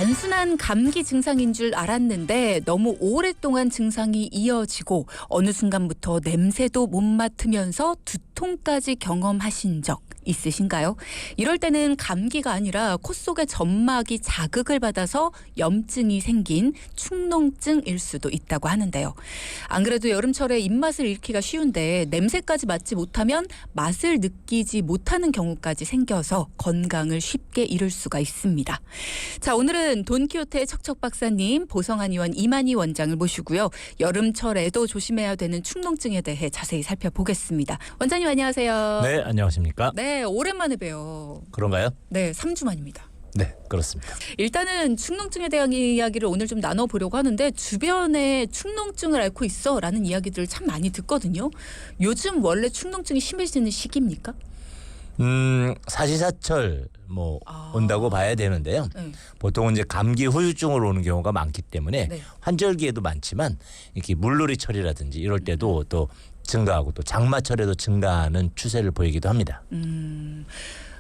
단순한 감기 증상인 줄 알았는데 너무 오랫동안 증상이 이어지고 어느 순간부터 냄새도 못 맡으면서 두통까지 경험하신 적 있으신가요? 이럴 때는 감기가 아니라 코 속의 점막이 자극을 받아서 염증이 생긴 축농증일 수도 있다고 하는데요. 안 그래도 여름철에 입맛을 잃기가 쉬운데 냄새까지 맡지 못하면 맛을 느끼지 못하는 경우까지 생겨서 건강을 쉽게 잃을 수가 있습니다. 자, 오늘은 돈키호테의 척척 박사님, 보성한 의원 이만희 원장을 모시고요. 여름철에도 조심해야 되는 축농증에 대해 자세히 살펴보겠습니다. 원장님 안녕하세요. 네, 안녕하십니까? 네, 오랜만에 봬요. 그런가요? 네, 3주 만입니다. 네, 그렇습니다. 일단은 축농증에 대한 이야기를 오늘 좀 나눠보려고 하는데 주변에 축농증을 앓고 있어라는 이야기들을 참 많이 듣거든요. 요즘 원래 축농증이 심해지는 시기입니까? 사시사철 온다고 봐야 되는데요. 네. 보통은 이제 감기 후유증으로 오는 경우가 많기 때문에 네. 환절기에도 많지만 이렇게 물놀이철이라든지 이럴 때도 또 증가하고 또 장마철에도 증가하는 추세를 보이기도 합니다.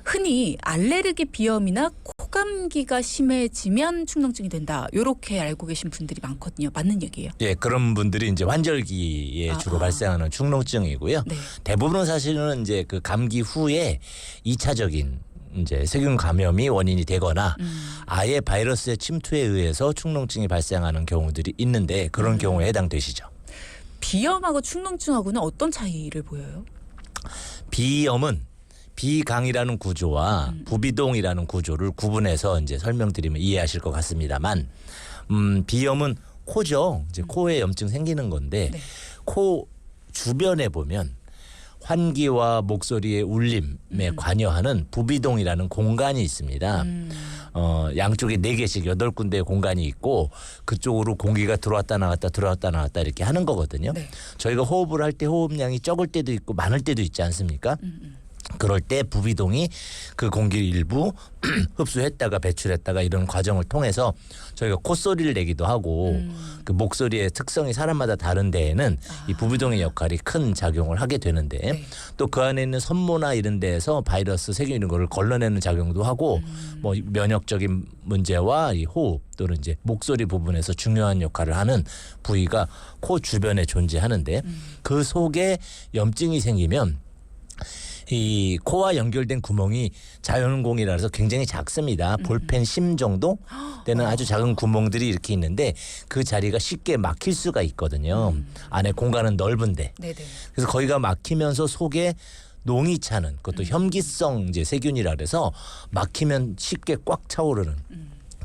흔히 알레르기 비염이나 코감기가 심해지면 축농증이 된다. 이렇게 알고 계신 분들이 많거든요. 맞는 얘기예요? 예, 그런 분들이 이제 환절기에 주로 발생하는 축농증이고요. 네. 대부분은 사실은 이제 그 감기 후에 2차적인 이제 세균 감염이 원인이 되거나 아예 바이러스의 침투에 의해서 축농증이 발생하는 경우들이 있는데 그런 경우에 해당되시죠. 비염하고 축농증하고는 어떤 차이를 보여요? 비염은 비강이라는 구조와 부비동이라는 구조를 구분해서 이제 설명드리면 이해하실 것 같습니다만, 비염은 코죠. 이제 코에 염증 생기는 건데, 네. 코 주변에 보면 환기와 목소리의 울림에 관여하는 부비동이라는 공간이 있습니다. 양쪽에 4개씩 8군데의 공간이 있고 그쪽으로 공기가 들어왔다 나왔다 이렇게 하는 거거든요. 네. 저희가 호흡을 할 때 호흡량이 적을 때도 있고 많을 때도 있지 않습니까? 그럴 때 부비동이 그 공기를 일부 흡수했다가 배출했다가 이런 과정을 통해서 저희가 콧소리를 내기도 하고 그 목소리의 특성이 사람마다 다른 데에는 이 부비동의 역할이 큰 작용을 하게 되는데 네. 또 그 안에 있는 섬모나 이런 데에서 바이러스 세균 이런 거를 걸러내는 작용도 하고 뭐 면역적인 문제와 이 호흡 또는 이제 목소리 부분에서 중요한 역할을 하는 부위가 코 주변에 존재하는데 그 속에 염증이 생기면 이 코와 연결된 구멍이 자연공이라 해서 굉장히 작습니다. 볼펜 심 정도 되는 아주 작은 구멍들이 이렇게 있는데 그 자리가 쉽게 막힐 수가 있거든요. 안에 공간은 넓은데. 네네. 그래서 거기가 막히면서 속에 농이 차는 그것도 혐기성 이제 세균이라 그래서 막히면 쉽게 꽉 차오르는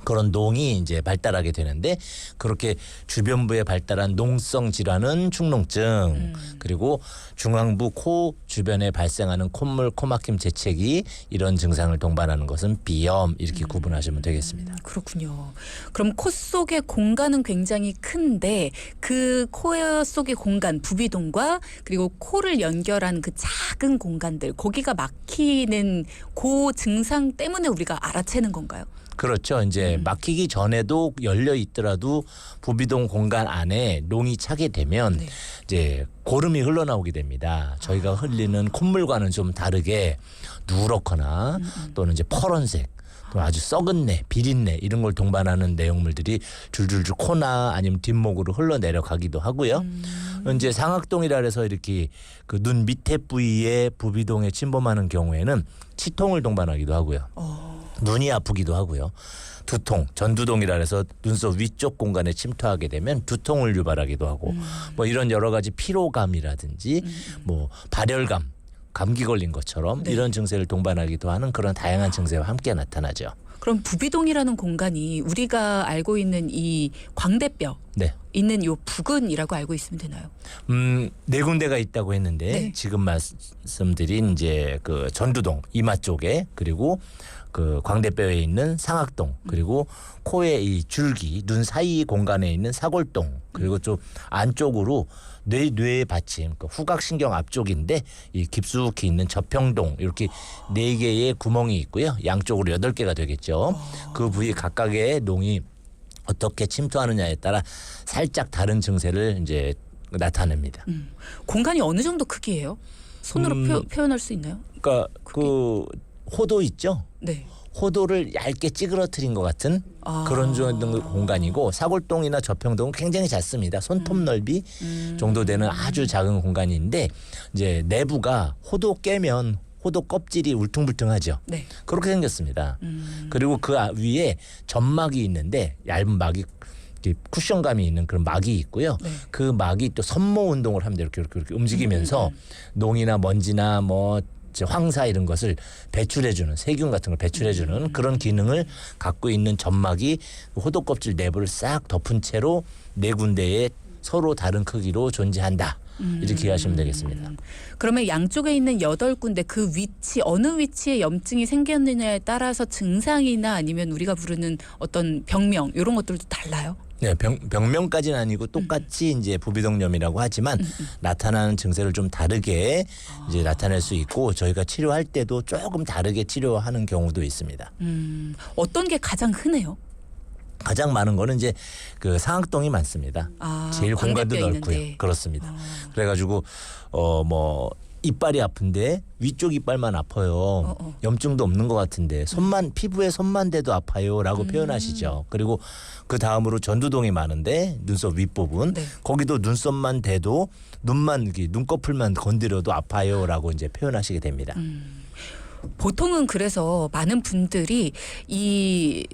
그런 농이 이제 발달하게 되는데 그렇게 주변부에 발달한 농성 질환은 축농증 그리고 중앙부 코 주변에 발생하는 콧물 코막힘 재채기 이런 증상을 동반하는 것은 비염 이렇게 구분하시면 되겠습니다. 그렇군요. 그럼 코 속의 공간은 굉장히 큰데 그 코 속의 공간 부비동과 그리고 코를 연결한 그 작은 공간들 거기가 막히는 그 증상 때문에 우리가 알아채는 건가요? 그렇죠. 이제 막히기 전에도 열려 있더라도 부비동 공간 안에 농이 차게 되면 네. 이제 고름이 흘러나오게 됩니다. 저희가 흘리는 콧물과는 좀 다르게 누렇거나 또는 이제 퍼런색 또 아주 썩은 내, 비린내 이런 걸 동반하는 내용물들이 줄줄줄 코나 아니면 뒷목으로 흘러내려가기도 하고요. 이제 상악동이라 해서 이렇게 그 눈 밑에 부위에 부비동에 침범하는 경우에는 치통을 동반하기도 하고요. 눈이 아프기도 하고요. 두통, 전두동이라 해서 눈썹 위쪽 공간에 침투하게 되면 두통을 유발하기도 하고 뭐 이런 여러 가지 피로감이라든지 뭐 발열감, 감기 걸린 것처럼 네. 이런 증세를 동반하기도 하는 그런 다양한 증세와 함께 나타나죠. 그럼 부비동이라는 공간이 우리가 알고 있는 이 광대뼈 네. 있는 요 부근이라고 알고 있으면 되나요? 4군데가 있다고 했는데 네. 지금 말씀드린 이제 그 전두동 이마 쪽에 그리고 그 광대뼈에 있는 상악동 그리고 코의 이 줄기 눈 사이 공간에 있는 사골동 그리고 좀 안쪽으로 뇌의 받침 그 후각신경 앞쪽인데 이 깊숙이 있는 저평동 이렇게 4개의 구멍이 있고요. 양쪽으로 8개가 되겠죠. 그 부위 각각의 농이 어떻게 침투하느냐에 따라 살짝 다른 증세를 이제 나타냅니다. 공간이 어느 정도 크기예요? 손으로 표현할 수 있나요? 그러니까 그 호도 있죠. 네. 호도를 얇게 찌그러뜨린 것 같은 그런 정도 공간이고 사골동이나 저평동은 굉장히 작습니다. 손톱 넓이 정도 되는 아주 작은 공간인데 이제 내부가 호도 깨면 호도 껍질이 울퉁불퉁하죠. 네. 그렇게 생겼습니다. 그리고 그 위에 점막이 있는데 얇은 막이 쿠션감이 있는 그런 막이 있고요. 네. 그 막이 또 선모 운동을 하면 이렇게 움직이면서 농이나 먼지나 뭐 황사 이런 것을 배출해주는 세균 같은 걸 배출해주는 그런 기능을 갖고 있는 점막이 호도 껍질 내부를 싹 덮은 채로 네 군데에 서로 다른 크기로 존재한다. 이렇게 이해하시면 되겠습니다. 그러면 양쪽에 있는 8군데 그 위치 어느 위치에 염증이 생겼느냐에 따라서 증상이나 아니면 우리가 부르는 어떤 병명 이런 것들도 달라요? 네, 병명까지는 아니고 똑같이 이제 부비동염이라고 하지만 나타나는 증세를 좀 다르게 이제 나타낼 수 있고 저희가 치료할 때도 조금 다르게 치료하는 경우도 있습니다. 어떤 게 가장 흔해요? 가장 많은 거는 이제 그 상악동이 많습니다. 제일 공간도 광대뼈 넓고요. 있는데. 그렇습니다. 그래가지고 뭐 이빨이 아픈데 위쪽 이빨만 아파요. 염증도 없는 것 같은데 피부에 손만 대도 아파요라고 표현하시죠. 그리고 그 다음으로 전두동이 많은데 눈썹 윗부분 네. 거기도 눈썹만 대도 눈꺼풀만 건드려도 아파요라고 이제 표현하시게 됩니다. 보통은 그래서 많은 분들이 이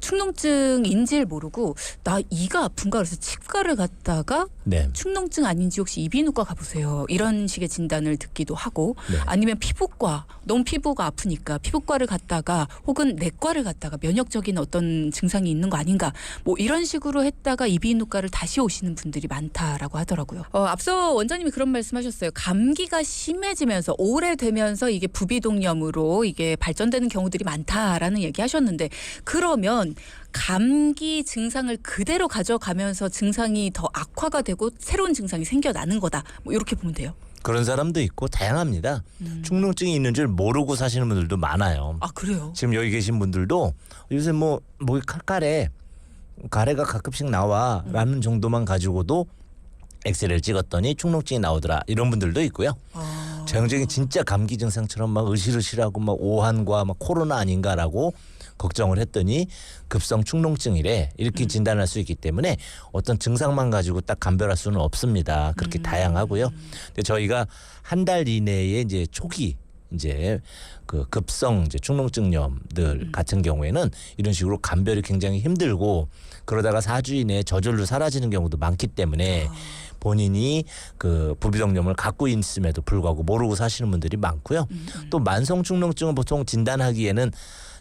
축농증인지를 모르고 나 이가 아픈가 그래서 치과를 갔다가 네. 축농증 아닌지 혹시 이비인후과 가보세요. 이런 식의 진단을 듣기도 하고 네. 아니면 피부과 너무 피부가 아프니까 피부과를 갔다가 혹은 내과를 갔다가 면역적인 어떤 증상이 있는 거 아닌가 뭐 이런 식으로 했다가 이비인후과를 다시 오시는 분들이 많다라고 하더라고요. 앞서 원장님이 그런 말씀하셨어요. 감기가 심해지면서 오래되면서 이게 부비동염으로 이게 발전되는 경우들이 많다라는 얘기하셨는데 그러면 감기 증상을 그대로 가져가면서 증상이 더 악화가 되고 새로운 증상이 생겨나는 거다. 뭐 이렇게 보면 돼요. 그런 사람도 있고 다양합니다. 축농증이 있는 줄 모르고 사시는 분들도 많아요. 아 그래요? 지금 여기 계신 분들도 요새 목이 칼칼해 가래가 가끔씩 나와라는 정도만 가지고도 엑스레이를 찍었더니 축농증이 나오더라 이런 분들도 있고요. 전형적인 진짜 감기 증상처럼 막 으실으실하고 막 오한과 막 코로나 아닌가라고 걱정을 했더니 급성 축농증이래 이렇게 진단할 수 있기 때문에 어떤 증상만 가지고 딱 감별할 수는 없습니다. 그렇게 다양하고요. 근데 저희가 한 달 이내에 이제 초기 이제 그 급성 이제 축농증염들 같은 경우에는 이런 식으로 감별이 굉장히 힘들고 그러다가 4주 이내에 저절로 사라지는 경우도 많기 때문에 본인이 그 부비동염을 갖고 있음에도 불구하고 모르고 사시는 분들이 많고요. 또 만성 축농증은 보통 진단하기에는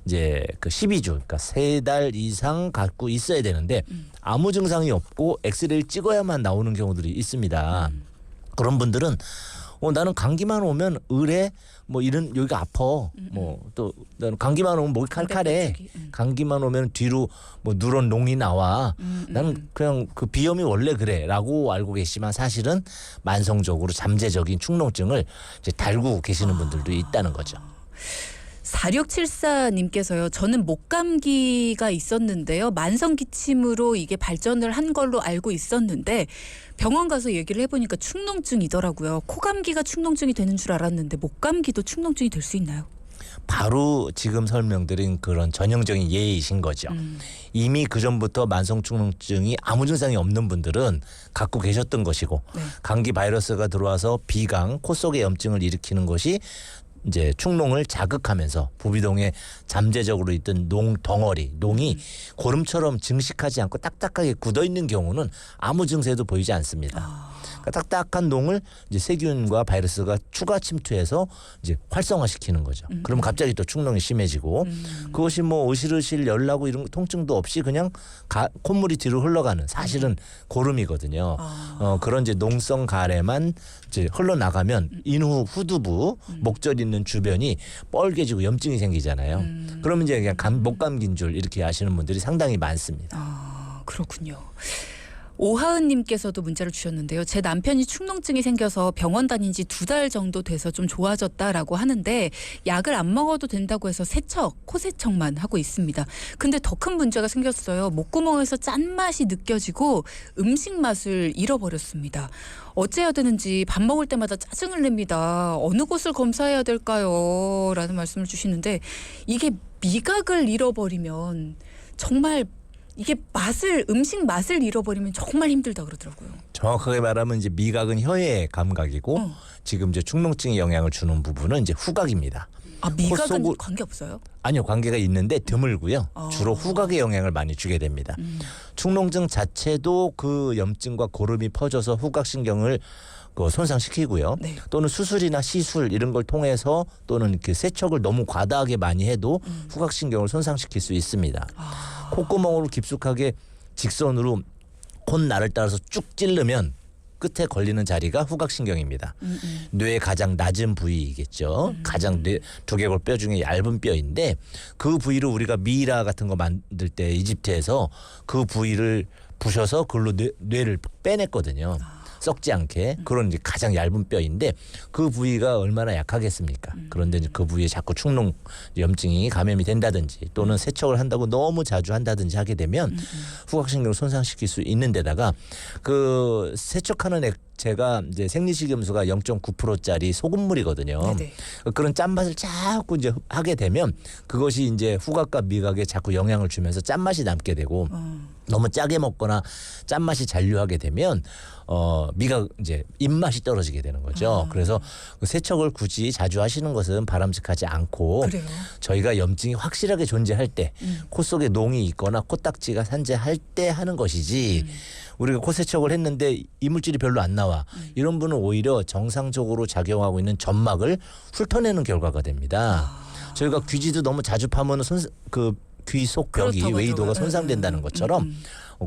이제 그 12주, 그러니까 3달 이상 갖고 있어야 되는데 아무 증상이 없고 엑스레이를 찍어야만 나오는 경우들이 있습니다. 그런 분들은 나는 감기만 오면 의뢰 뭐 이런 여기가 아파. 뭐 또 나는 감기만 오면 목이 칼칼해. 감기만 오면 뒤로 뭐 누런 롱이 나와. 나는 그냥 그 비염이 원래 그래라고 알고 계시지만 사실은 만성적으로 잠재적인 축농증을 이제 달고 계시는 분들도 있다는 거죠. 4674님께서요. 저는 목감기가 있었는데요. 만성 기침으로 이게 발전을 한 걸로 알고 있었는데 병원 가서 얘기를 해보니까 축농증이더라고요. 코감기가 축농증이 되는 줄 알았는데 목감기도 축농증이 될 수 있나요? 바로 지금 설명드린 그런 전형적인 예이신 거죠. 이미 그전부터 만성 축농증이 아무 증상이 없는 분들은 갖고 계셨던 것이고 네. 감기 바이러스가 들어와서 비강, 코 속의 염증을 일으키는 것이 이제 축농을 자극하면서 부비동에 잠재적으로 있던 농 덩어리, 농이 고름처럼 증식하지 않고 딱딱하게 굳어 있는 경우는 아무 증세도 보이지 않습니다. 그러니까 딱딱한 농을 이제 세균과 바이러스가 추가 침투해서 이제 활성화시키는 거죠. 그러면 갑자기 또 축농이 심해지고 그것이 뭐 으실으실 열나고 이런 통증도 없이 그냥 콧물이 뒤로 흘러가는 사실은 고름이거든요. 그런 이제 농성 가래만 이제 흘러나가면 인후 후두부 목젖 있는 주변이 뻘개지고 염증이 생기잖아요. 그러면 이제 그냥 목감기인 줄 이렇게 아시는 분들이 상당히 많습니다. 그렇군요. 오하은님께서도 문자를 주셨는데요. 제 남편이 축농증이 생겨서 병원 다닌 지 2달 정도 돼서 좀 좋아졌다라고 하는데 약을 안 먹어도 된다고 해서 코세척만 하고 있습니다. 근데 더 큰 문제가 생겼어요. 목구멍에서 짠맛이 느껴지고 음식 맛을 잃어버렸습니다. 어째야 되는지 밥 먹을 때마다 짜증을 냅니다. 어느 곳을 검사해야 될까요? 라는 말씀을 주시는데 이게 미각을 잃어버리면 정말 이게 음식 맛을 잃어버리면 정말 힘들다 그러더라고요. 정확하게 말하면 이제 미각은 혀의 감각이고 지금 이제 축농증에 영향을 주는 부분은 이제 후각입니다. 아, 미각은 관계 없어요? 아니요, 관계가 있는데 드물고요. 주로 후각에 영향을 많이 주게 됩니다. 축농증 자체도 그 염증과 고름이 퍼져서 후각신경을 손상시키고요. 네. 또는 수술이나 시술 이런 걸 통해서 또는 그 세척을 너무 과다하게 많이 해도 후각신경을 손상시킬 수 있습니다. 콧구멍으로 깊숙하게 직선으로 콧날을 따라서 쭉 찌르면 끝에 걸리는 자리가 후각신경입니다. 뇌의 가장 낮은 부위이겠죠. 가장 두개골 뼈 중에 얇은 뼈인데 그 부위로 우리가 미이라 같은 거 만들 때 이집트에서 그 부위를 부셔서 그걸로 뇌를 빼냈거든요. 썩지 않게. 그런 이제 가장 얇은 뼈인데 그 부위가 얼마나 약하겠습니까? 그런데 이제 그 부위에 자꾸 축농 염증이 감염이 된다든지 또는 세척을 한다고 너무 자주 한다든지 하게 되면 후각신경을 손상시킬 수 있는 데다가 그 세척하는 액체가 이제 생리식염수가 0.9%짜리 소금물이거든요. 네네. 그런 짠맛을 자꾸 이제 하게 되면 그것이 이제 후각과 미각에 자꾸 영향을 주면서 짠맛이 남게 되고 너무 짜게 먹거나 짠맛이 잔류하게 되면 미각 이제 입맛이 떨어지게 되는 거죠. 그래서 그 세척을 굳이 자주 하시는 것은 바람직하지 않고 그래요? 저희가 염증이 확실하게 존재할 때 코 속에 농이 있거나 코딱지가 산재할 때 하는 것이지 우리가 코 세척을 했는데 이물질이 별로 안 나와. 이런 분은 오히려 정상적으로 작용하고 있는 점막을 훑어내는 결과가 됩니다. 저희가 귀지도 너무 자주 파면 그 귀 속 벽이 웨이도가 손상된다는 것처럼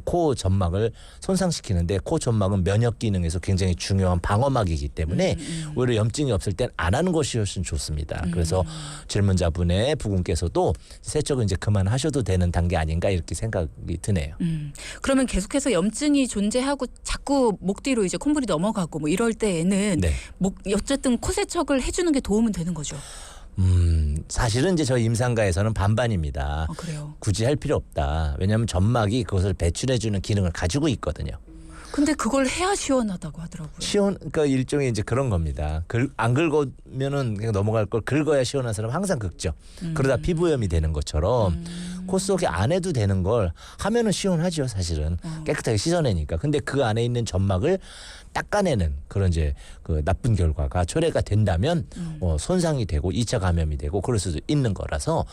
코 점막을 손상시키는데 코 점막은 면역 기능에서 굉장히 중요한 방어막이기 때문에 오히려 염증이 없을 땐 안 하는 것이 훨씬 좋습니다. 그래서 질문자분의 부군께서도 세척은 이제 그만하셔도 되는 단계 아닌가 이렇게 생각이 드네요. 그러면 계속해서 염증이 존재하고 자꾸 목 뒤로 이제 콧물이 넘어가고 뭐 이럴 때에는 네. 어쨌든 코 세척을 해주는 게 도움은 되는 거죠. 사실은 이제 저희 임상가에서는 반반입니다. 그래요? 굳이 할 필요 없다. 왜냐하면 점막이 그것을 배출해주는 기능을 가지고 있거든요. 근데 그걸 해야 시원하다고 하더라고요. 그러니까 일종의 이제 그런 겁니다. 안 긁으면은 그냥 넘어갈 걸 긁어야 시원한 사람은 항상 긁죠. 그러다 피부염이 되는 것처럼 코 속에 안 해도 되는 걸 하면은 시원하죠, 사실은. 깨끗하게 씻어내니까. 근데 그 안에 있는 점막을 닦아내는 그런 이제 그 나쁜 결과가 초래가 된다면 손상이 되고 2차 감염이 되고 그럴 수도 있는 거라서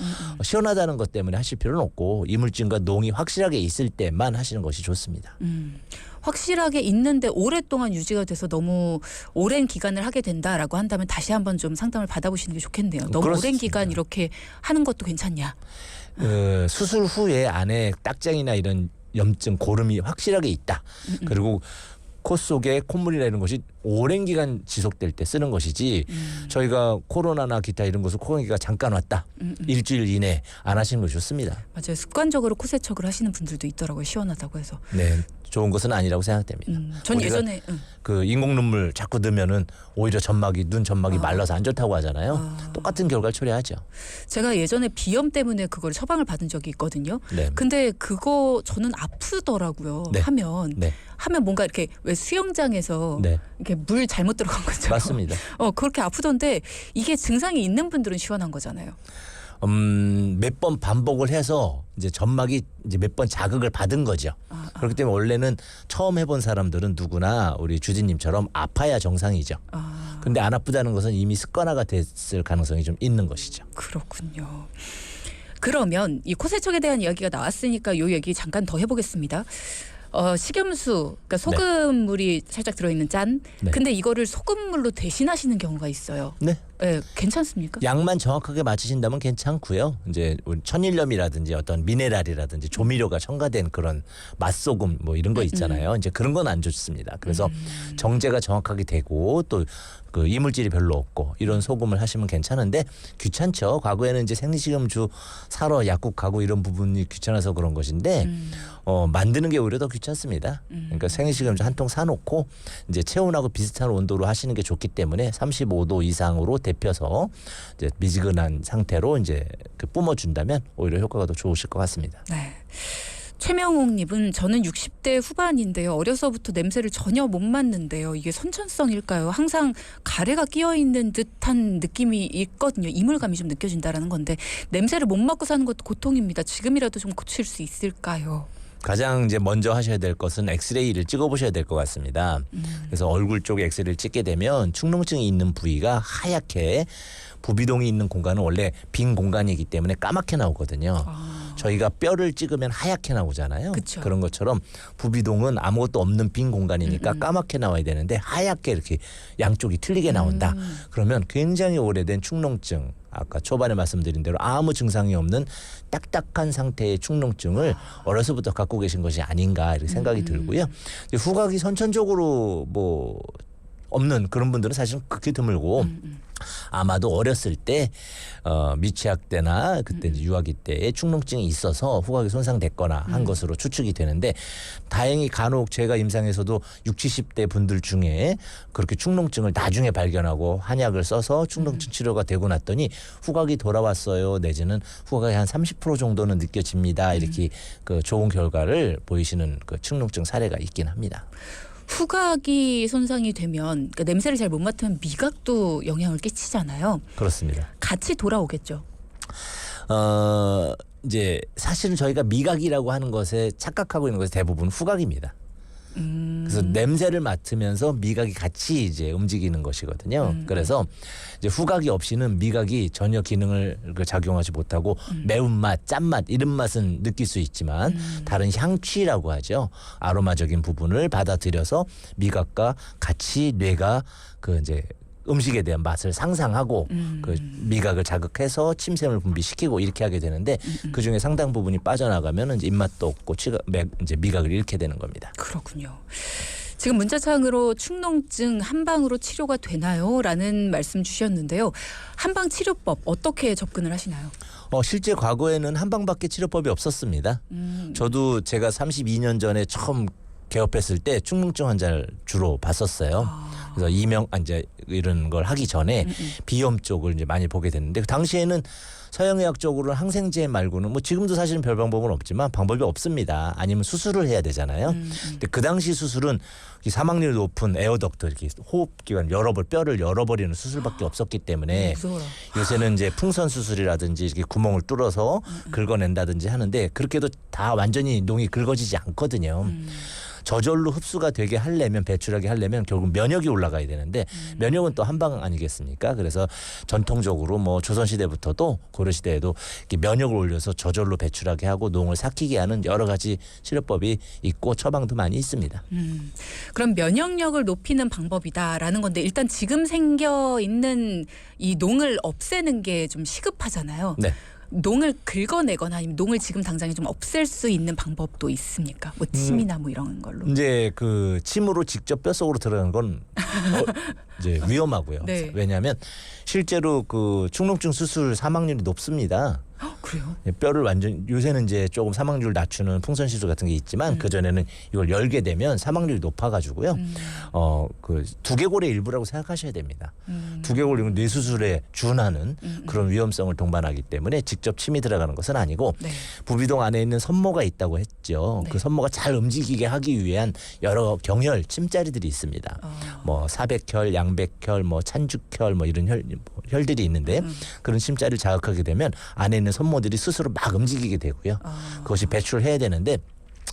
시원하다는 것 때문에 하실 필요는 없고 이물질과 농이 확실하게 있을 때만 하시는 것이 좋습니다. 확실하게 있는데 오랫동안 유지가 돼서 너무 오랜 기간을 하게 된다라고 한다면 다시 한번 좀 상담을 받아보시는 게 좋겠네요. 너무 그렇습니다. 오랜 기간 이렇게 하는 것도 괜찮냐? 수술 후에 안에 딱장이나 이런 염증, 고름이 확실하게 있다. 그리고 코 속에 콧물이나 이런 것이 오랜 기간 지속될 때 쓰는 것이지 저희가 코로나나 기타 이런 것을 코감기가 잠깐 왔다. 일주일 이내 안 하시는 것이 좋습니다. 맞아요. 습관적으로 코 세척을 하시는 분들도 있더라고요. 시원하다고 해서. 네, 좋은 것은 아니라고 생각됩니다. 전 예전에 그 인공 눈물 자꾸 넣으면은 오히려 눈 점막이 말라서 안 좋다고 하잖아요. 똑같은 결과를 초래하죠. 제가 예전에 비염 때문에 그걸 처방을 받은 적이 있거든요. 네. 근데 그거 저는 아프더라고요. 네. 하면 네. 뭔가 이렇게 왜 수영장에서 네. 이렇게 물 잘못 들어간 것처럼 맞습니다. 그렇게 아프던데 이게 증상이 있는 분들은 시원한 거잖아요. 몇 번 반복을 해서 이제 점막이 이제 몇 번 자극을 받은 거죠. 그렇기 때문에 원래는 처음 해본 사람들은 누구나 우리 주진님처럼 아파야 정상이죠. 근데 안 아프다는 것은 이미 습관화가 됐을 가능성이 좀 있는 것이죠. 그렇군요. 그러면 이 코세척에 대한 이야기가 나왔으니까 이 얘기 잠깐 더 해보겠습니다. 식염수, 그러니까 소금물이 살짝 들어있는 짠. 네. 근데 이거를 소금물로 대신하시는 경우가 있어요. 네. 네, 괜찮습니까? 양만 정확하게 맞추신다면 괜찮고요. 이제 우리 천일염이라든지 어떤 미네랄이라든지 조미료가 첨가된 그런 맛소금 뭐 이런 거 있잖아요. 이제 그런 건 안 좋습니다. 그래서 정제가 정확하게 되고 또 그 이물질이 별로 없고 이런 소금을 하시면 괜찮은데 귀찮죠. 과거에는 이제 생리식염주 사러 약국 가고 이런 부분이 귀찮아서 그런 것인데 만드는 게 오히려 더 귀찮습니다. 그러니까 생리식염주 한 통 사놓고 이제 체온하고 비슷한 온도로 하시는 게 좋기 때문에 35도 이상으로 데펴서 이제 미지근한 상태로 이제 그 뿜어준다면 오히려 효과가 더 좋으실 것 같습니다. 네. 최명옥님은 저는 60대 후반인데요. 어려서부터 냄새를 전혀 못 맡는데요. 이게 선천성일까요? 항상 가래가 끼어있는 듯한 느낌이 있거든요. 이물감이 좀 느껴진다라는 건데 냄새를 못 맡고 사는 것도 고통입니다. 지금이라도 좀 고칠 수 있을까요? 가장 이제 먼저 하셔야 될 것은 엑스레이를 찍어보셔야 될 것 같습니다. 그래서 얼굴 쪽에 엑스레이를 찍게 되면 축농증이 있는 부위가 하얗게 부비동이 있는 공간은 원래 빈 공간이기 때문에 까맣게 나오거든요. 저희가 뼈를 찍으면 하얗게 나오잖아요. 그쵸. 그런 것처럼 부비동은 아무것도 없는 빈 공간이니까 까맣게 나와야 되는데 하얗게 이렇게 양쪽이 틀리게 나온다. 그러면 굉장히 오래된 축농증, 아까 초반에 말씀드린 대로 아무 증상이 없는 딱딱한 상태의 축농증을 어려서부터 갖고 계신 것이 아닌가 이렇게 생각이 들고요. 이제 후각이 선천적으로 뭐 없는 그런 분들은 사실 극히 드물고 아마도 어렸을 때 미취학 때나 그때 이제 유아기 때에 축농증이 있어서 후각이 손상됐거나 한 것으로 추측이 되는데 다행히 간혹 제가 임상에서도 60, 70대 분들 중에 그렇게 축농증을 나중에 발견하고 한약을 써서 축농증 치료가 되고 났더니 후각이 돌아왔어요. 내지는 후각이 한 30% 정도는 느껴집니다. 이렇게 그 좋은 결과를 보이시는 그 축농증 사례가 있긴 합니다. 후각이 손상이 되면 그러니까 냄새를 잘 못 맡으면 미각도 영향을 끼치잖아요. 그렇습니다. 같이 돌아오겠죠. 이제 사실은 저희가 미각이라고 하는 것에 착각하고 있는 것이 대부분 후각입니다. 그래서 냄새를 맡으면서 미각이 같이 이제 움직이는 것이거든요. 그래서 이제 후각이 없이는 미각이 전혀 기능을 작용하지 못하고 매운맛, 짠맛 이런 맛은 느낄 수 있지만 다른 향취라고 하죠. 아로마적인 부분을 받아들여서 미각과 같이 뇌가 그 이제 음식에 대한 맛을 상상하고 그 미각을 자극해서 침샘을 분비시키고 이렇게 하게 되는데 그 중에 상당 부분이 빠져나가면 이제 입맛도 없고 이제 미각을 잃게 되는 겁니다. 그렇군요. 지금 문자창으로 축농증 한방으로 치료가 되나요? 라는 말씀 주셨는데요. 한방 치료법 어떻게 접근을 하시나요? 실제 과거에는 한방밖에 치료법이 없었습니다. 저도 제가 32년 전에 처음 개업했을 때 축농증 환자를 주로 봤었어요. 그래서 이제 이런 걸 하기 전에 비염 쪽을 이제 많이 보게 됐는데 그 당시에는 서양의학 쪽으로는 항생제 말고는 뭐 지금도 사실은 별 방법은 없지만 방법이 없습니다. 아니면 수술을 해야 되잖아요. 근데 그 당시 수술은 이 사망률이 높은 에어덕트 이렇게 호흡기관 뼈를 열어버리는 수술밖에 없었기 때문에 무서워라. 요새는 이제 풍선 수술이라든지 이렇게 구멍을 뚫어서 긁어낸다든지 하는데 그렇게도 다 완전히 농이 긁어지지 않거든요. 저절로 흡수가 되게 하려면 배출하게 하려면 결국 면역이 올라가야 되는데 면역은 또 한방 아니겠습니까? 그래서 전통적으로 뭐 조선시대부터도 고려시대에도 이렇게 면역을 올려서 저절로 배출하게 하고 농을 삭히게 하는 여러 가지 치료법이 있고 처방도 많이 있습니다. 그럼 면역력을 높이는 방법이다라는 건데 일단 지금 생겨 있는 이 농을 없애는 게 좀 시급하잖아요. 네. 농을 긁어내거나 아니면 농을 지금 당장에 좀 없앨 수 있는 방법도 있습니까? 뭐 침이나 뭐 이런 걸로. 이제 그 침으로 직접 뼛속으로 들어가는 건 이제 위험하고요. 네. 왜냐하면 실제로 그 축농증 수술 사망률이 높습니다. 그래요? 뼈를 요새는 이제 조금 사망률을 낮추는 풍선 시술 같은 게 있지만 그 전에는 이걸 열게 되면 사망률이 높아가지고요. 그 두개골의 일부라고 생각하셔야 됩니다. 두개골은 뇌 수술에 준하는 그런 위험성을 동반하기 때문에 직접 침이 들어가는 것은 아니고 네. 부비동 안에 있는 선모가 있다고 했죠. 네. 그 선모가 잘 움직이게 하기 위한 여러 경혈 침자리들이 있습니다. 뭐 사백혈, 양백혈, 뭐 찬죽혈, 뭐 이런 혈들이 있는데 그런 침자리를 자극하게 되면 안에 있는 선모들이 스스로 막 움직이게 되고요. 그것이 배출해야 되는데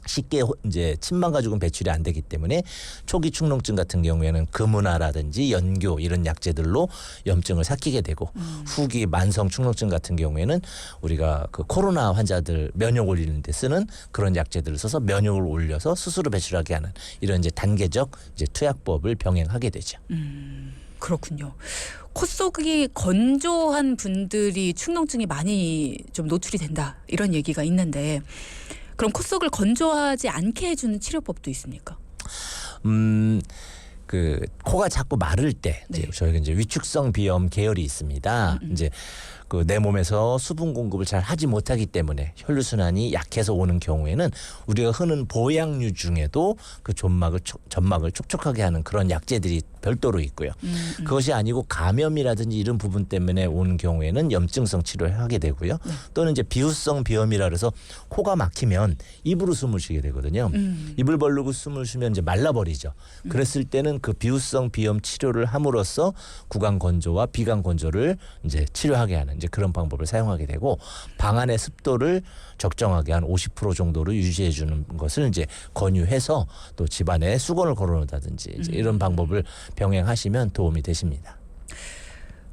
쉽게 이제 침만 가지고는 배출이 안 되기 때문에 초기 축농증 같은 경우에는 금은화라든지 연교 이런 약재들로 염증을 삭히게 되고 후기 만성 축농증 같은 경우에는 우리가 그 코로나 환자들 면역 올리는 데 쓰는 그런 약재들을 써서 면역을 올려서 스스로 배출하게 하는 이런 이제 단계적 이제 투약법을 병행하게 되죠. 그렇군요. 콧속이 건조한 분들이 축농증이 많이 좀 노출이 된다 이런 얘기가 있는데 그럼 콧속을 건조하지 않게 해주는 치료법도 있습니까? 그 코가 자꾸 마를 때 네. 이제 저희가 이제 위축성 비염 계열이 있습니다. 이제 그 내 몸에서 수분 공급을 잘 하지 못하기 때문에 혈류순환이 약해서 오는 경우에는 우리가 흔한 보양류 중에도 그 점막을 촉촉하게 하는 그런 약재들이 별도로 있고요. 그것이 아니고 감염이라든지 이런 부분 때문에 오는 경우에는 염증성 치료를 하게 되고요. 또는 이제 비후성 비염이라 그래서 코가 막히면 입으로 숨을 쉬게 되거든요. 입을 벌르고 숨을 쉬면 이제 말라버리죠. 그랬을 때는 그 비후성 비염 치료를 함으로써 구강 건조와 비강 건조를 이제 치료하게 하는 이제 그런 방법을 사용하게 되고 방 안의 습도를 적정하게 한 50% 정도로 유지해 주는 것을 이제 권유해서 또 집안에 수건을 걸어놓다든지 이제 이런 방법을 병행하시면 도움이 되십니다.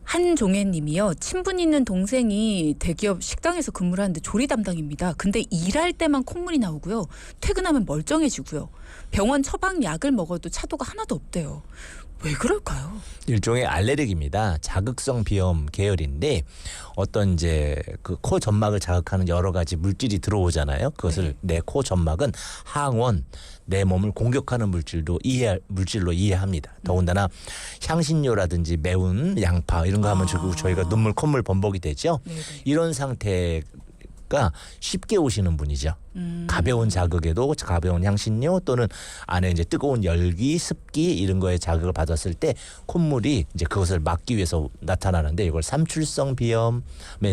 한종애님이요. 친분 있는 동생이 대기업 식당에서 근무를 하는데 조리 담당입니다. 근데 일할 때만 콧물이 나오고요. 퇴근하면 멀쩡해지고요. 병원 처방 약을 먹어도 차도가 하나도 없대요. 왜 그럴까요? 일종의 알레르기입니다. 자극성 비염 계열인데 어떤 이제 그 코 점막을 자극하는 여러 가지 물질이 들어오잖아요. 그것을 내 코 점막은 항원, 내 몸을 공격하는 물질로 이해합니다. 더군다나 향신료라든지 매운 양파 이런 거 하면 저희가 눈물, 콧물 범벅이 되죠. 네네. 이런 상태가 쉽게 오시는 분이죠. 가벼운 자극에도 가벼운 향신료 또는 안에 이제 뜨거운 열기, 습기 이런 거에 자극을 받았을 때 콧물이 이제 그것을 막기 위해서 나타나는데 이걸 삼출성 비염에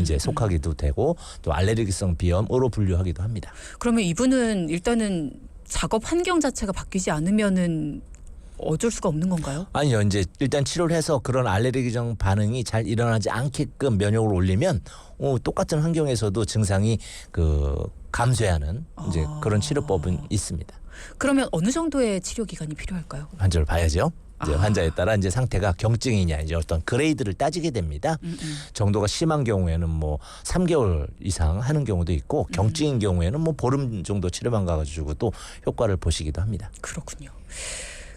이제 속하기도 되고 또 알레르기성 비염으로 분류하기도 합니다. 그러면 이분은 일단은 작업 환경 자체가 바뀌지 않으면은 어쩔 수가 없는 건가요? 아니요. 이제 일단 치료를 해서 그런 알레르기성 반응이 잘 일어나지 않게끔 면역을 올리면 똑같은 환경에서도 증상이 감소하는 이제 그런 치료법은 있습니다. 그러면 어느 정도의 치료 기간이 필요할까요? 환자를 봐야죠. 이제 환자에 따라 이제 상태가 경증이냐 이제 어떤 그레이드를 따지게 됩니다. 정도가 심한 경우에는 뭐 3개월 이상 하는 경우도 있고 경증인 경우에는 뭐 보름 정도 치료만 가가지고 또 효과를 보시기도 합니다. 그렇군요.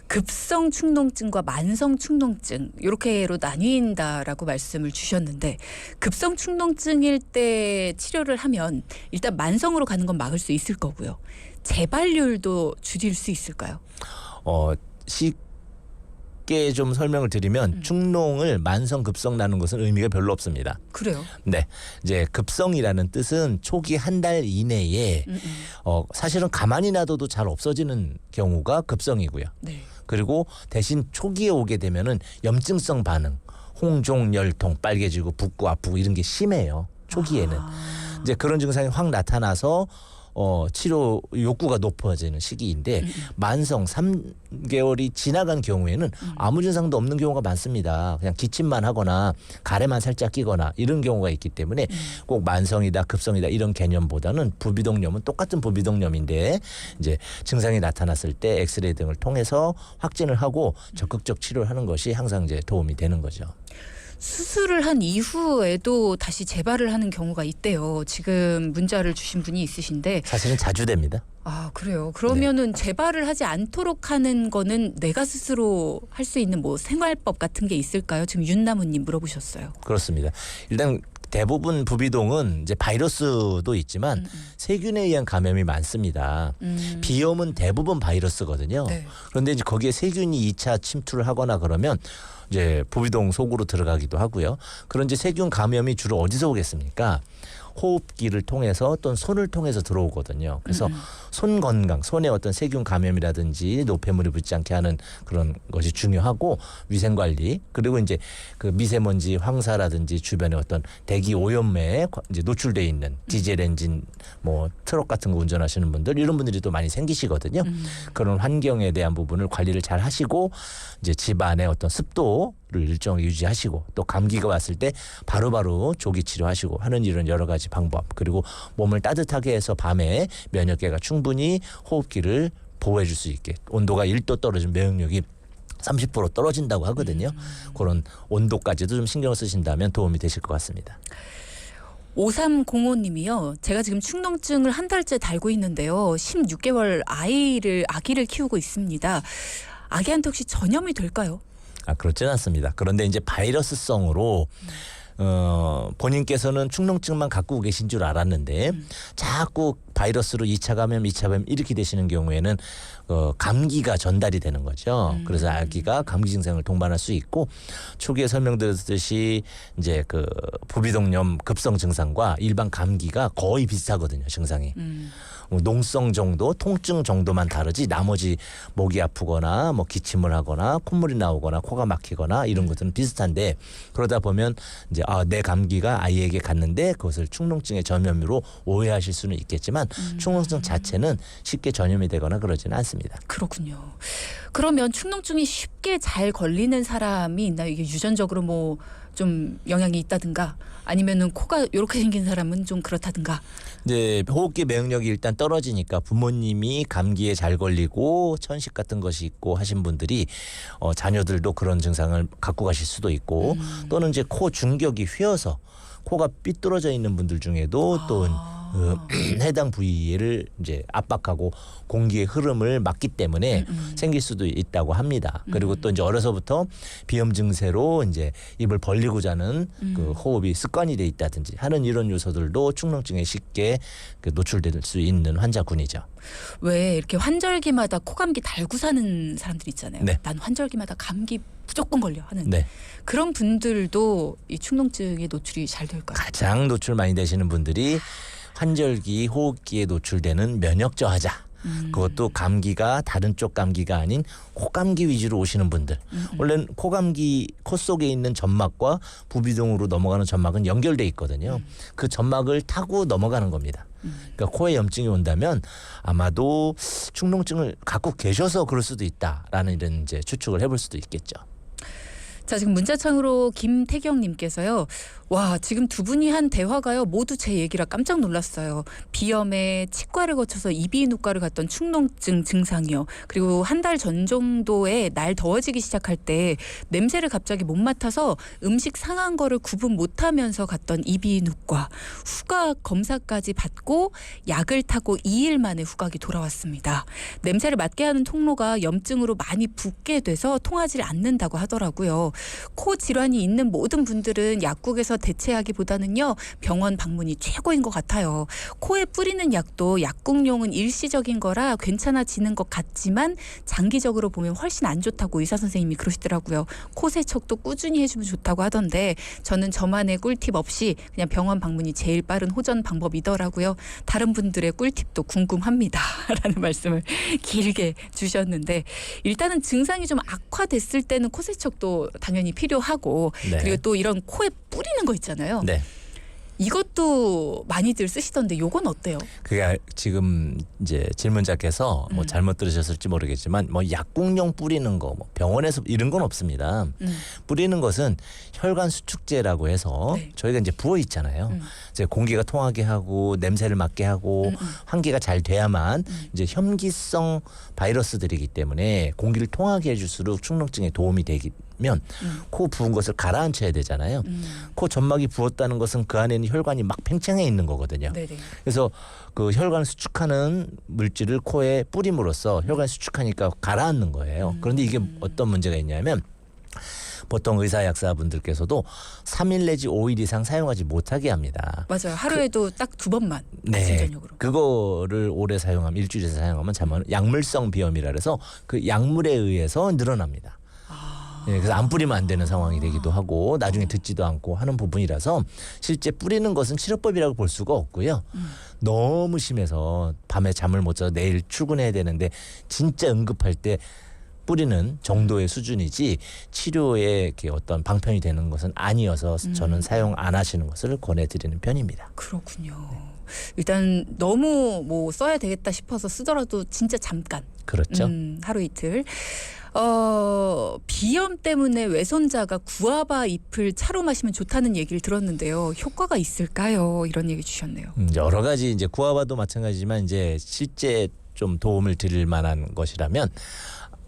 급성 축농증과 만성 축농증 이렇게로 나뉜다라고 말씀을 주셨는데 급성 축농증일 때 치료를 하면 일단 만성으로 가는 건 막을 수 있을 거고요. 재발률도 줄일 수 있을까요? 쉽게 좀 설명을 드리면 축농을 만성 급성 나는 것은 의미가 별로 없습니다. 그래요? 네, 이제 급성이라는 뜻은 초기 한 달 이내에 사실은 가만히 놔둬도 잘 없어지는 경우가 급성이고요. 네. 그리고 대신 초기에 오게 되면은 염증성 반응, 홍종, 열통, 빨개지고 붓고 아프고 이런 게 심해요. 초기에는 이제 그런 증상이 확 나타나서 치료 욕구가 높아지는 시기인데 만성 3개월이 지나간 경우에는 아무 증상도 없는 경우가 많습니다. 그냥 기침만 하거나 가래만 살짝 끼거나 이런 경우가 있기 때문에 꼭 만성이다 급성이다 이런 개념보다는 부비동염은 똑같은 부비동염인데 이제 증상이 나타났을 때 엑스레이 등을 통해서 확진을 하고 적극적 치료를 하는 것이 항상 이제 도움이 되는 거죠. 수술을 한 이후에도 다시 재발을 하는 경우가 있대요. 지금 문자를 주신 분이 있으신데 사실은 자주 됩니다. 아 그래요. 그러면은 재발을 하지 않도록 하는 거는 내가 스스로 할 수 있는 뭐 생활법 같은 게 있을까요? 지금 윤나무님 물어보셨어요. 그렇습니다. 일단 대부분 부비동은 이제 바이러스도 있지만 세균에 의한 감염이 많습니다. 비염은 대부분 바이러스거든요. 네. 그런데 이제 거기에 세균이 2차 침투를 하거나 그러면 이제 부비동 속으로 들어가기도 하고요. 그런 이제 세균 감염이 주로 어디서 오겠습니까? 호흡기를 통해서 또는 손을 통해서 들어오거든요. 그래서 손 건강, 손에 어떤 세균 감염이라든지 노폐물이 붙지 않게 하는 그런 것이 중요하고 위생 관리 그리고 이제 그 미세먼지, 황사라든지 주변에 어떤 대기 오염에 이제 노출돼 있는 디젤 엔진, 뭐 트럭 같은 거 운전하시는 분들 이런 분들이 또 많이 생기시거든요. 그런 환경에 대한 부분을 관리를 잘 하시고 이제 집안의 어떤 습도를 일정하게 유지하시고 또 감기가 왔을 때 바로바로 조기 치료하시고 하는 이런 여러 가지 방법 그리고 몸을 따뜻하게 해서 밤에 면역계가 충분히 호흡기를 보호해 줄 수 있게 온도가 1도 떨어지면 면역력이 30% 떨어진다고 하거든요. 그런 온도까지도 좀 신경을 쓰신다면 도움이 되실 것 같습니다. 5305님이요. 제가 지금 축농증을 한 달째 달고 있는데요. 16개월 아기를 키우고 있습니다. 아기한테 혹시 전염이 될까요? 그렇지는 않습니다. 그런데 이제 바이러스성으로 본인께서는 축농증만 갖고 계신 줄 알았는데 자꾸 바이러스로 2차 감염, 2차 감염 이렇게 되시는 경우에는 감기가 전달이 되는 거죠. 그래서 아기가 감기 증상을 동반할 수 있고 초기에 설명드렸듯이 이제 그 부비동염 급성 증상과 일반 감기가 거의 비슷하거든요. 증상이. 농성 정도, 통증 정도만 다르지 나머지 목이 아프거나 뭐 기침을 하거나 콧물이 나오거나 코가 막히거나 이런 것들은 비슷한데 그러다 보면 이제 내 감기가 아이에게 갔는데 그것을 축농증의 전염으로 오해하실 수는 있겠지만 축농증 자체는 쉽게 전염이 되거나 그러지는 않습니다. 그렇군요. 그러면 축농증이 쉽게 잘 걸리는 사람이 있나요? 이게 유전적으로 뭐 좀 영향이 있다든가 아니면은 코가 이렇게 생긴 사람은 좀 그렇다든가. 이제 호흡기免疫力이 일단 떨어지니까 부모님이 감기에 잘 걸리고 천식 같은 것이 있고 하신 분들이 자녀들도 그런 증상을 갖고 가실 수도 있고 또는 이제 코 중격이 휘어서 코가 삐뚤어져 있는 분들 중에도 또 해당 부위를 이제 압박하고 공기의 흐름을 막기 때문에 생길 수도 있다고 합니다. 그리고 또 이제 어려서부터 비염 증세로 이제 입을 벌리고 자는 그 호흡이 습관이 돼 있다든지 하는 이런 요소들도 축농증에 쉽게 노출될 수 있는 환자군이죠. 왜 이렇게 환절기마다 코감기 달고 사는 사람들 있잖아요. 네. 난 환절기마다 감기 무조건 걸려 하는 네. 그런 분들도 이 축농증에 노출이 잘 될까요? 가장 노출 많이 되시는 분들이 환절기 호흡기에 노출되는 면역 저하자. 그것도 감기가 다른 쪽 감기가 아닌 코감기 위주로 오시는 분들. 원래는 코감기 코 속에 있는 점막과 부비동으로 넘어가는 점막은 연결돼 있거든요. 그 점막을 타고 넘어가는 겁니다. 그러니까 코에 염증이 온다면 아마도 축농증을 갖고 계셔서 그럴 수도 있다라는 이런 이제 추측을 해볼 수도 있겠죠. 자, 지금 문자창으로 김태경님께서요. 와, 지금 두 분이 한 대화가요. 모두 제 얘기라 깜짝 놀랐어요. 비염에 치과를 거쳐서 이비인후과를 갔던 축농증 증상이요. 그리고 한 달 전 정도에 날 더워지기 시작할 때 냄새를 갑자기 못 맡아서 음식 상한 거를 구분 못하면서 갔던 이비인후과. 후각 검사까지 받고 약을 타고 2일 만에 후각이 돌아왔습니다. 냄새를 맡게 하는 통로가 염증으로 많이 붓게 돼서 통하지 않는다고 하더라고요. 코 질환이 있는 모든 분들은 약국에서 대체하기보다는요 병원 방문이 최고인 것 같아요. 코에 뿌리는 약도 약국용은 일시적인 거라 괜찮아지는 것 같지만 장기적으로 보면 훨씬 안 좋다고 의사 선생님이 그러시더라고요. 코 세척도 꾸준히 해주면 좋다고 하던데 저는 저만의 꿀팁 없이 그냥 병원 방문이 제일 빠른 호전 방법이더라고요. 다른 분들의 꿀팁도 궁금합니다. 라는 말씀을 길게 주셨는데 일단은 증상이 좀 악화됐을 때는 코 세척도 당연히 필요하고 네. 그리고 또 이런 코에 뿌리는 거 있잖아요. 네. 이것도 많이들 쓰시던데 요건 어때요? 그게 지금 이제 질문자께서 뭐 잘못 들으셨을지 모르겠지만 뭐 약국용 뿌리는 거 뭐 병원에서 이런 건 없습니다. 뿌리는 것은 혈관 수축제라고 해서 네. 저희가 이제 부어 있잖아요. 이제 공기가 통하게 하고 냄새를 맡게 하고 환기가 잘 돼야만 이제 혐기성 바이러스들이기 때문에 공기를 통하게 해줄수록 축농증에 도움이 되면 코 부은 것을 가라앉혀야 되잖아요. 코 점막이 부었다는 것은 그 안에는 혈관이 막 팽창해 있는 거거든요. 네네. 그래서 그 혈관 수축하는 물질을 코에 뿌림으로써 혈관 수축하니까 가라앉는 거예요. 그런데 이게 어떤 문제가 있냐면 보통 의사 약사분들께서도 3일 내지 5일 이상 사용하지 못하게 합니다. 맞아요. 하루에도 딱 2번만 아침 네, 저녁으로. 그거를 오래 사용하면 일주일 이상 사용하면 잘못 약물성 비염이라 그래서 그 약물에 의해서 늘어납니다. 네, 그래서 안 뿌리면 안 되는 상황이 되기도 하고 나중에 듣지도 않고 하는 부분이라서 실제 뿌리는 것은 치료법이라고 볼 수가 없고요. 너무 심해서 밤에 잠을 못 자서 내일 출근해야 되는데 진짜 응급할 때 뿌리는 정도의 수준이지 치료에 이렇게 어떤 방편이 되는 것은 아니어서 저는 사용 안 하시는 것을 권해드리는 편입니다. 그렇군요. 일단 너무 뭐 써야 되겠다 싶어서 쓰더라도 진짜 잠깐. 그렇죠. 하루 이틀. 비염 때문에 외손자가 구아바 잎을 차로 마시면 좋다는 얘기를 들었는데요. 효과가 있을까요? 이런 얘기 주셨네요. 여러 가지 이제 구아바도 마찬가지지만 이제 실제 좀 도움을 드릴 만한 것이라면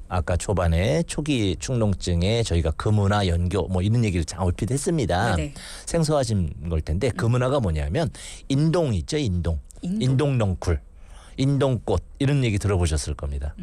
아까 초반에 초기 축농증에 저희가 금은화 연교 뭐 이런 얘기를 얼핏 했습니다. 네네. 생소하신 걸 텐데 금은화가 뭐냐면 인동 있죠, 인동. 인동넝쿨, 인동꽃 이런 얘기 들어보셨을 겁니다.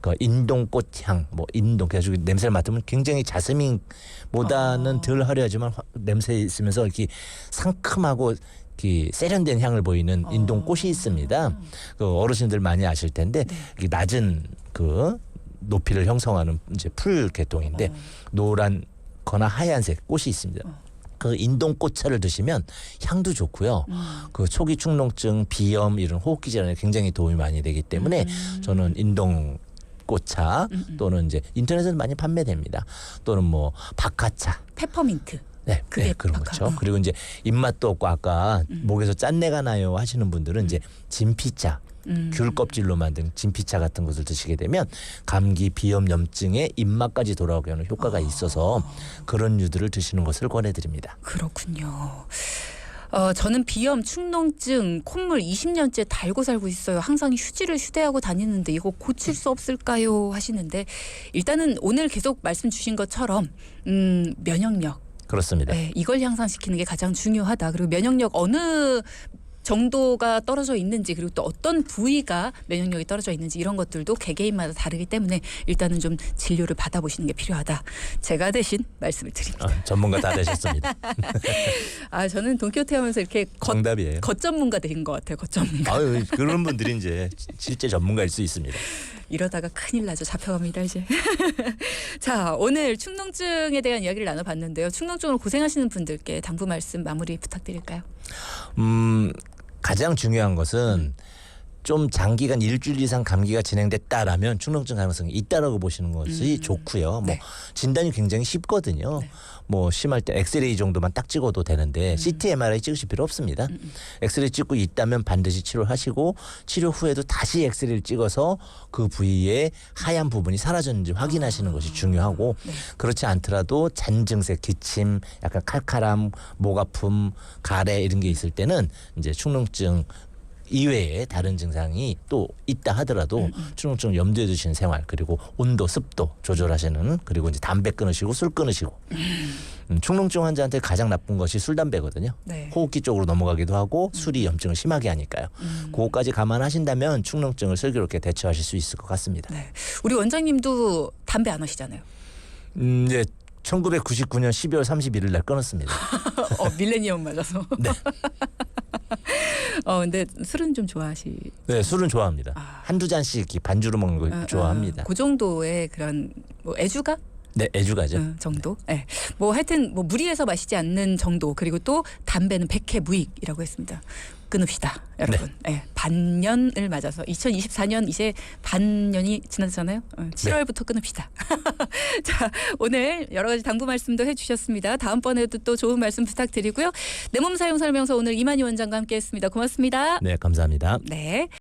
그 인동꽃 향, 뭐 인동 그래가지고 냄새를 맡으면 굉장히 자스민보다는 덜 화려하지만 냄새 있으면서 이렇게 상큼하고 특히 세련된 향을 보이는 인동꽃이 있습니다. 그 어르신들 많이 아실 텐데 이게 낮은 그 높이를 형성하는 이제 풀 계통인데 노란거나 하얀색 꽃이 있습니다. 그 인동꽃차를 드시면 향도 좋고요. 그 초기 축농증, 비염 이런 호흡기 질환에 굉장히 도움이 많이 되기 때문에 저는 인동꽃차 또는 이제 인터넷에서 많이 판매됩니다. 또는 뭐 박하차. 페퍼민트. 네, 그게 네, 그런 박하. 거죠. 그리고 이제 입맛도 없고 아까 목에서 짠내가 나요 하시는 분들은 이제 진피차, 귤 껍질로 만든 진피차 같은 것을 드시게 되면 감기, 비염, 염증에 입맛까지 돌아오게 하는 효과가 있어서 그런 류들을 드시는 것을 권해드립니다. 그렇군요. 저는 비염, 축농증, 콧물 20년째 달고 살고 있어요. 항상 휴지를 휴대하고 다니는데 이거 고칠 수 없을까요? 하시는데 일단은 오늘 계속 말씀 주신 것처럼 면역력. 그렇습니다. 네, 이걸 향상시키는 게 가장 중요하다. 그리고 면역력 어느 정도가 떨어져 있는지 그리고 또 어떤 부위가 면역력이 떨어져 있는지 이런 것들도 개개인마다 다르기 때문에 일단은 좀 진료를 받아보시는 게 필요하다. 제가 대신 말씀을 드립니다. 전문가 다 되셨습니다. 저는 돈키호테 하면서 이렇게 정답이에요. 겉전문가 된 것 같아요. 겉전문가. 아유, 그런 분들이 이제 실제 전문가일 수 있습니다. 이러다가 큰일 나죠. 잡혀갑니다 이제. 자, 오늘 축농증에 대한 이야기를 나눠봤는데요. 축농증으로 고생하시는 분들께 당부 말씀 마무리 부탁드릴까요? 가장 중요한 것은 좀 장기간 일주일 이상 감기가 진행됐다라면 축농증 가능성이 있다라고 보시는 것이 좋고요. 네. 뭐 진단이 굉장히 쉽거든요. 네. 뭐 심할 때 엑스레이 정도만 딱 찍어도 되는데 CT, MRI 찍으실 필요 없습니다. 엑스레이 찍고 있다면 반드시 치료하시고 치료 후에도 다시 엑스레이를 찍어서 그 부위에 하얀 부분이 사라졌는지 확인하시는 것이 중요하고 네. 그렇지 않더라도 잔 증세, 기침, 약간 칼칼함, 목 아픔, 가래 이런 게 있을 때는 이제 축농증 이외에 다른 증상이 또 있다 하더라도 축농증을 염두에 두시는 생활 그리고 온도, 습도 조절하시는 그리고 이제 담배 끊으시고 술 끊으시고 축농증 환자한테 가장 나쁜 것이 술, 담배거든요. 네. 호흡기 쪽으로 넘어가기도 하고 술이 염증을 심하게 하니까요. 그거까지 감안하신다면 축농증을 슬기롭게 대처하실 수 있을 것 같습니다. 네. 우리 원장님도 담배 안 하시잖아요. 이제 1999년 12월 31일 날 끊었습니다. 밀레니엄 맞아서. 네. 근데 술은 좀 좋아하시. 네, 술은 좋아합니다. 한두 잔씩 이렇게 반주로 먹는 거 좋아합니다. 그 정도의 그런 뭐 애주가 네, 애주가죠. 정도. 네. 뭐 하여튼 뭐 무리해서 마시지 않는 정도. 그리고 또 담배는 백해무익이라고 했습니다. 끊읍시다, 여러분. 네. 반년을 맞아서 2024년 이제 반년이 지났잖아요. 7월부터 끊읍시다. 자, 오늘 여러 가지 당부 말씀도 해주셨습니다. 다음번에도 또 좋은 말씀 부탁드리고요. 내 몸 사용 설명서 오늘 이만희 원장과 함께했습니다. 고맙습니다. 네, 감사합니다. 네.